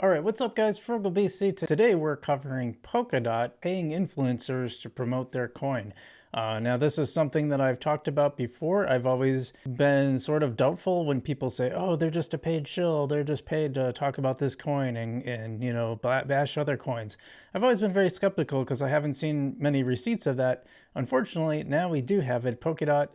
All right, what's up guys, Frugal BC. Today we're covering Polkadot paying influencers to promote their coin. Now this is something that I've talked about before. I've always been sort of doubtful when people say, oh, they're just a paid shill, they're just paid to talk about this coin and you know, bash other coins. I've always been very skeptical because I haven't seen many receipts of that. Unfortunately, now we do have it. Polkadot,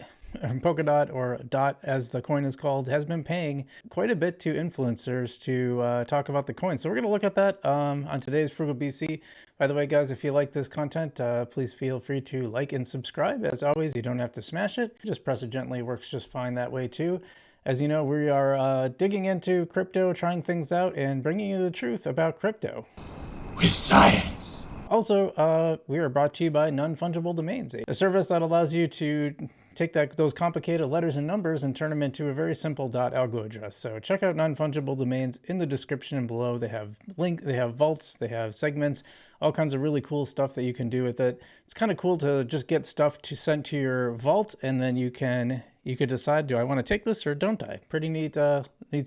or DOT as the coin is called, has been paying quite a bit to influencers to talk about the coin. So we're going to look at that on today's Frugal BC. By the way, guys, if you like this content, please feel free to like and subscribe. As always, you don't have to smash it. Just press it gently. It works just fine that way too. As you know, we are digging into crypto, trying things out, and bringing you the truth about crypto. With science. Also, we are brought to you by Non-Fungible Domains, a service that allows you to take those complicated letters and numbers and turn them into a very simple .algo address. So check out Non-Fungible Domains in the description below. They have they have vaults, they have segments, all kinds of really cool stuff that you can do with it. It's kind of cool to just get stuff sent to your vault, and then you could decide, do I want to take this or don't I? Pretty neat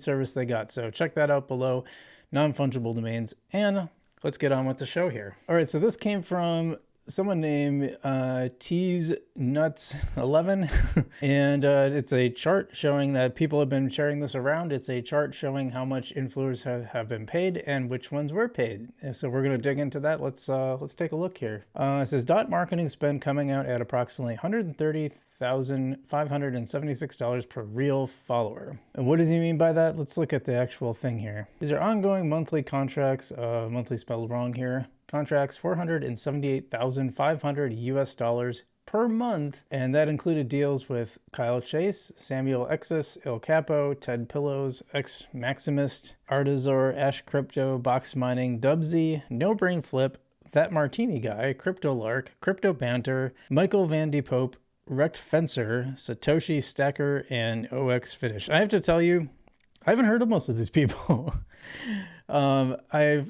service they got. So check that out below, Non-Fungible Domains, and let's get on with the show here. All right, so this came from someone named TeasNuts11, and it's a chart showing that people have been sharing this around. It's a chart showing how much influencers have been paid and which ones were paid. So we're going to dig into that. Let's take a look here. It says DOT marketing spend coming out at approximately $130,576 per real follower. And what does he mean by that? Let's look at the actual thing here. These are ongoing monthly contracts, monthly spelled wrong here. Contracts $478,500 US per month, and that included deals with Kyle Chase, Samuel Exis, Il Capo, Ted Pillows, X Maximist, Artizor, Ash Crypto, Box Mining, Dubsy, No Brain Flip, That Martini Guy, Crypto Lark, Crypto Banter, Michael Van De Pope, Wrecked Fencer, Satoshi Stacker, and OX Finish. I have to tell you, I haven't heard of most of these people. I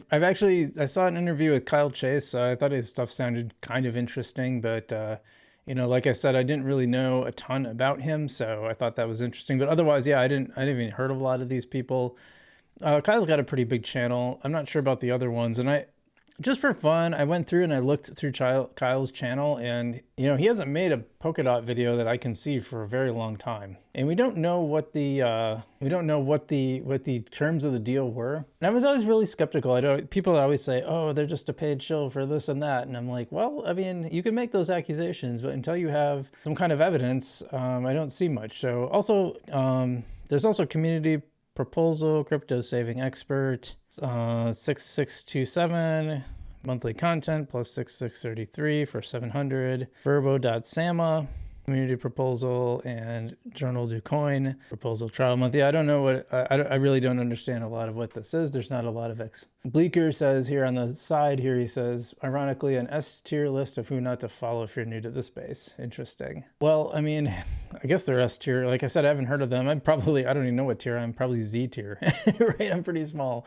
saw an interview with Kyle Chase. I thought his stuff sounded kind of interesting, but you know, like I said, I didn't really know a ton about him, so I thought that was interesting. But otherwise, yeah, I didn't even heard of a lot of these people. Kyle's got a pretty big channel. I'm not sure about the other ones, and just for fun, I went through and I looked through Kyle's channel, and you know, he hasn't made a Polkadot video that I can see for a very long time, and we don't know what the terms of the deal were. And I was always really skeptical. People always say, "Oh, they're just a paid shill for this and that," and I'm like, well, I mean, you can make those accusations, but until you have some kind of evidence, I don't see much. So also, there's also community proposal, crypto saving expert, 6627 monthly content plus 6633 for 700, verbo.sama community proposal, and journal do coin proposal trial month. Yeah, I don't know what I really don't understand a lot of what this is. There's not a lot of Bleeker says here on the side here, he says, ironically, an S tier list of who not to follow if you're new to the space. Interesting. Well, I mean, I guess they're S tier. Like I said, I haven't heard of them. I don't even know what tier. I'm probably Z tier, right? I'm pretty small.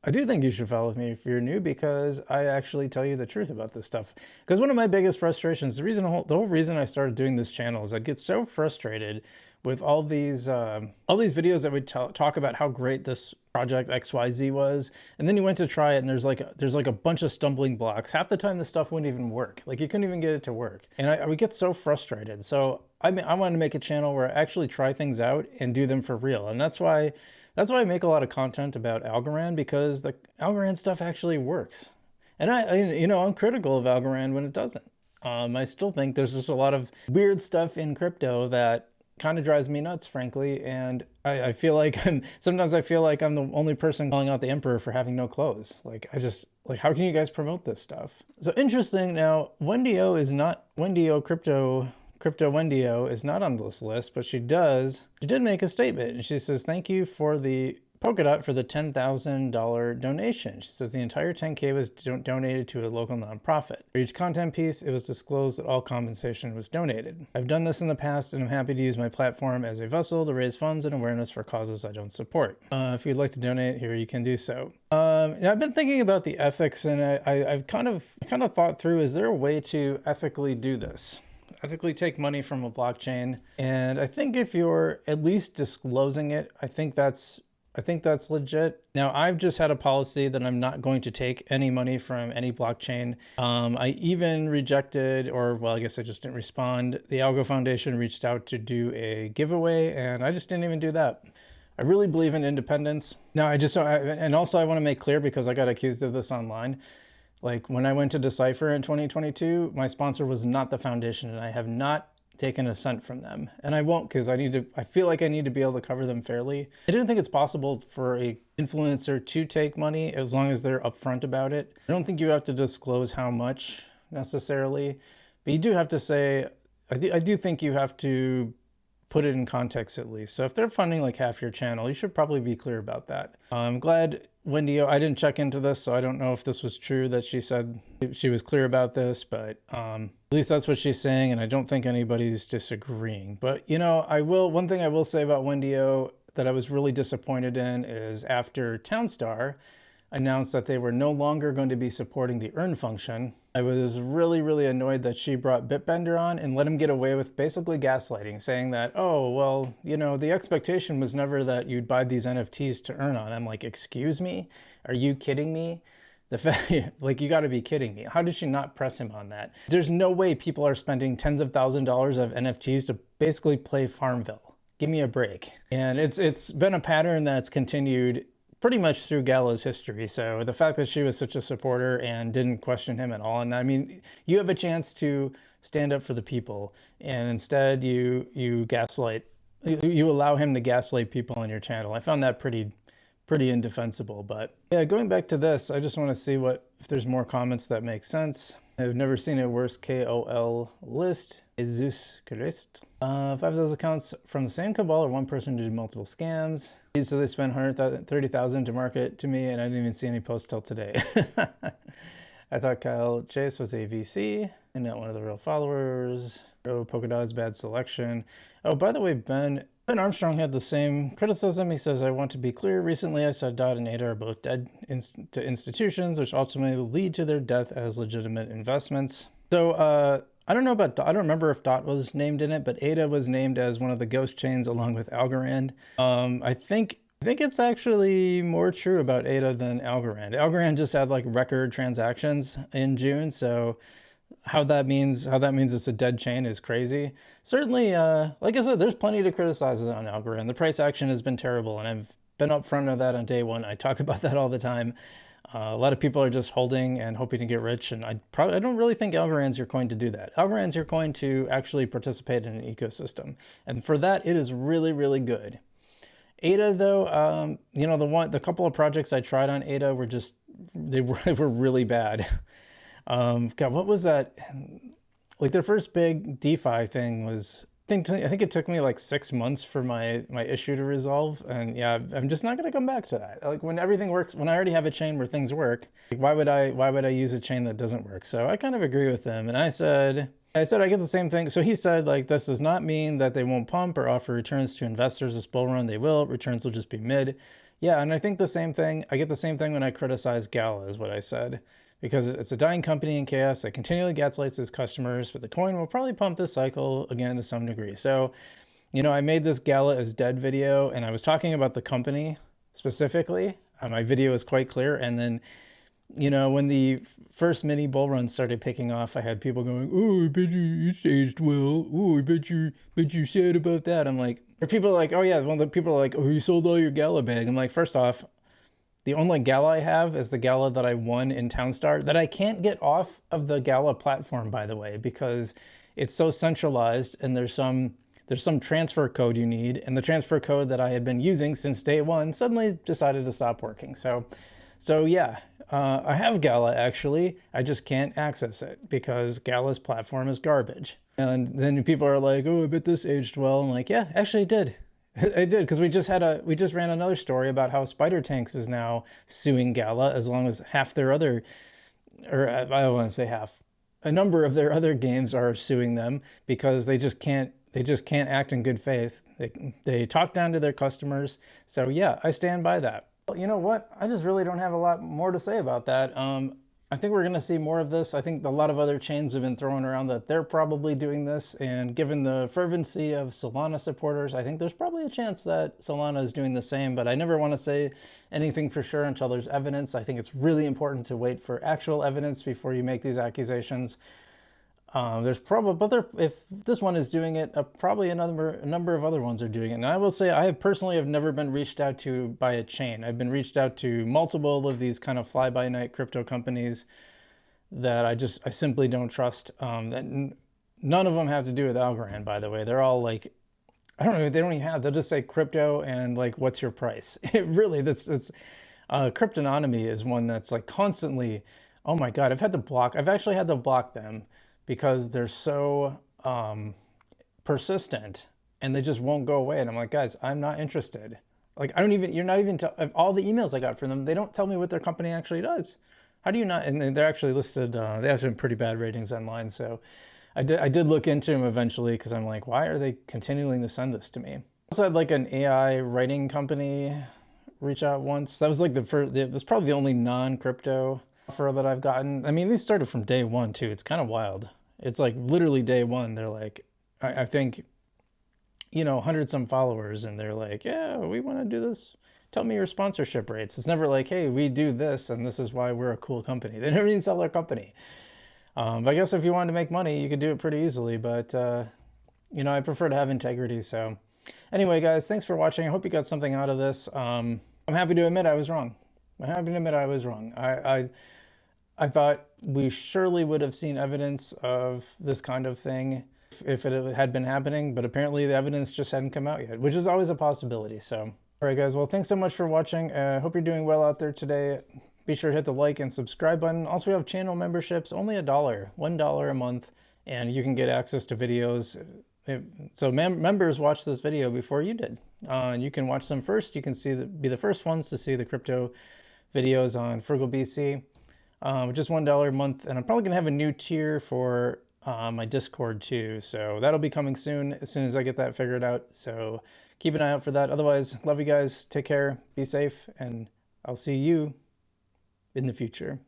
I do think you should follow me if you're new, because I actually tell you the truth about this stuff. Because one of my biggest frustrations, the whole reason I started doing this channel is I'd get so frustrated with all these videos that would talk about how great this project XYZ was, and then you went to try it and there's like a bunch of stumbling blocks. Half the time the stuff wouldn't even work. Like, you couldn't even get it to work, and I would get so frustrated. So I wanted to make a channel where I actually try things out and do them for real, and that's why I make a lot of content about Algorand, because the Algorand stuff actually works. And I'm critical of Algorand when it doesn't. I still think there's just a lot of weird stuff in crypto that kind of drives me nuts, frankly. And I feel like sometimes I feel like I'm the only person calling out the emperor for having no clothes. Like, how can you guys promote this stuff? So interesting. Now, Wendio Crypto Wendio is not on this list, but she did make a statement, and she says, thank you for the Polkadot for the $10,000 donation. She says the entire 10K was donated to a local nonprofit. For each content piece, it was disclosed that all compensation was donated. I've done this in the past, and I'm happy to use my platform as a vessel to raise funds and awareness for causes I don't support. If you'd like to donate here, you can do so. I've been thinking about the ethics, and I've kind of thought through, is there a way to ethically do this? Ethically take money from a blockchain? And I think if you're at least disclosing it, I think that's I think that's legit. Now, I've just had a policy that I'm not going to take any money from any blockchain. I even rejected, or well, I guess I just didn't respond. The Algo Foundation reached out to do a giveaway, and I just didn't even do that. I really believe in independence. Now, and also I want to make clear, because I got accused of this online. Like when I went to Decipher in 2022, my sponsor was not the foundation, and I have not taken a cent from them. And I won't, because I feel like I need to be able to cover them fairly. I don't think it's possible for a influencer to take money as long as they're upfront about it. I don't think you have to disclose how much necessarily, but you do have to say, I do think you have to put it in context at least. So if they're funding like half your channel, you should probably be clear about that. I'm glad Wendy, I didn't check into this, so I don't know if this was true that she said she was clear about this, but at least that's what she's saying, and I don't think anybody's disagreeing. But you know, one thing I will say about Wendy that I was really disappointed in is after Townstar announced that they were no longer going to be supporting the earn function, I was really, really annoyed that she brought Bitbender on and let him get away with basically gaslighting, saying that, oh, well, you know, the expectation was never that you'd buy these NFTs to earn on. I'm like, excuse me? Are you kidding me? The fact, like, you got to be kidding me. How did she not press him on that? There's no way people are spending tens of thousands of dollars of NFTs to basically play Farmville. Give me a break. And it's been a pattern that's continued pretty much through Gala's history. So the fact that she was such a supporter and didn't question him at all, and I mean, you have a chance to stand up for the people, and instead you gaslight, you allow him to gaslight people on your channel. I found that pretty indefensible. But yeah, going back to this, I just want to see if there's more comments that make sense. I've never seen a worse KOL list. Jesus Christ. 5,000 accounts from the same cabal or one person to do multiple scams. So they spent $130,000 to market to me, and I didn't even see any posts till today. I thought Kyle Chase was a VC and not one of the real followers. Oh, Polkadot's bad selection. Oh, by the way, Ben Armstrong had the same criticism. He says, I want to be clear. Recently, I said Dot and ADA are both dead to institutions, which ultimately will lead to their death as legitimate investments. So I don't know about Dot. I don't remember if Dot was named in it, but ADA was named as one of the ghost chains along with Algorand. I think it's actually more true about ADA than Algorand. Algorand just had like record transactions in June, so how that means it's a dead chain is crazy. Certainly, like I said, there's plenty to criticize on Algorand. The price action has been terrible, and I've been upfront of that on day one. I talk about that all the time. A lot of people are just holding and hoping to get rich, and I don't really think Algorand's your coin to do that. Algorand's your coin to actually participate in an ecosystem, and for that, it is really, really good. ADA, though, you know, the couple of projects I tried on ADA were just they were really bad. God, what was that? Like their first big DeFi thing was, I think it took me like 6 months for my issue to resolve. And yeah, I'm just not going to come back to that. Like when everything works, when I already have a chain where things work, like why would I use a chain that doesn't work? So I kind of agree with him. And I said I get the same thing. So he said, like, this does not mean that they won't pump or offer returns to investors this bull run. They will. Returns will just be mid. Yeah, and I think the same thing. I get the same thing when I criticize Gala, is what I said. Because it's a dying company in chaos that continually gaslights its customers, but the coin will probably pump this cycle again to some degree. So, you know, I made this Gala is dead video, and I was talking about the company specifically. My video is quite clear. And then, you know, when the first mini bull run started picking off, I had people going, "Oh, I bet you aged well. Oh, I bet you sad about that." I'm like, or people are like, "Oh yeah," well, the people are like, "Oh, you sold all your Gala bag." I'm like, first off, the only Gala I have is the Gala that I won in Townstar that I can't get off of the Gala platform, by the way, because it's so centralized, and there's some transfer code you need, and the transfer code that I had been using since day one suddenly decided to stop working. So yeah, I have Gala actually. I just can't access it because Gala's platform is garbage. And then people are like, "Oh, I bet this aged well." I'm like, yeah, actually it did. I did, because we just ran another story about how Spider Tanks is now suing Gala, as long as half their other, or I don't want to say half, a number of their other games are suing them because they just can't act in good faith. They talk down to their customers. So yeah, I stand by that. Well, you know what? I just really don't have a lot more to say about that. I I think we're going to see more of this. I think a lot of other chains have been throwing around that they're probably doing this. And given the fervency of Solana supporters, I think there's probably a chance that Solana is doing the same. But I never want to say anything for sure until there's evidence. I think it's really important to wait for actual evidence before you make these accusations. There's probably, but if this one is doing it, probably a number of other ones are doing it. And I will say, I have personally have never been reached out to by a chain. I've been reached out to multiple of these kind of fly-by-night crypto companies that I simply don't trust. That none of them have to do with Algorand, by the way. They're all like, I don't know, they don't even have. They'll just say crypto and like, what's your price? It really, Cryptonomy is one that's like constantly. Oh my God, I've actually had to block them, because they're so persistent and they just won't go away. And I'm like, guys, I'm not interested. Like, you're not even, all the emails I got from them, they don't tell me what their company actually does. How do you not? And they're actually listed, they have some pretty bad ratings online. So I did look into them eventually, because I'm like, why are they continuing to send this to me? I also had like an AI writing company reach out once. That was like it was probably the only non-crypto offer that I've gotten. I mean, these started from day one too. It's kind of wild. It's like literally day one. They're like, I think, 100 some followers, and they're like, yeah, we want to do this. Tell me your sponsorship rates. It's never like, hey, we do this and this is why we're a cool company. They never even sell their company. But I guess if you wanted to make money, you could do it pretty easily. But, I prefer to have integrity. So anyway, guys, thanks for watching. I hope you got something out of this. I'm happy to admit I was wrong. I thought we surely would have seen evidence of this kind of thing if it had been happening, but apparently the evidence just hadn't come out yet, which is always a possibility. So, all right, guys, well, thanks so much for watching. Hope you're doing well out there today. Be sure to hit the like and subscribe button. Also, we have channel memberships, only $1 a month, and you can get access to videos. So members watch this video before you did. And you can watch them first. You can be the first ones to see the crypto videos on Frugal BC. Just $1 a month, and I'm probably gonna have a new tier for my Discord too, so that'll be coming soon, as soon as I get that figured out. So keep an eye out for that. Otherwise, love you guys, take care, be safe, and I'll see you in the future.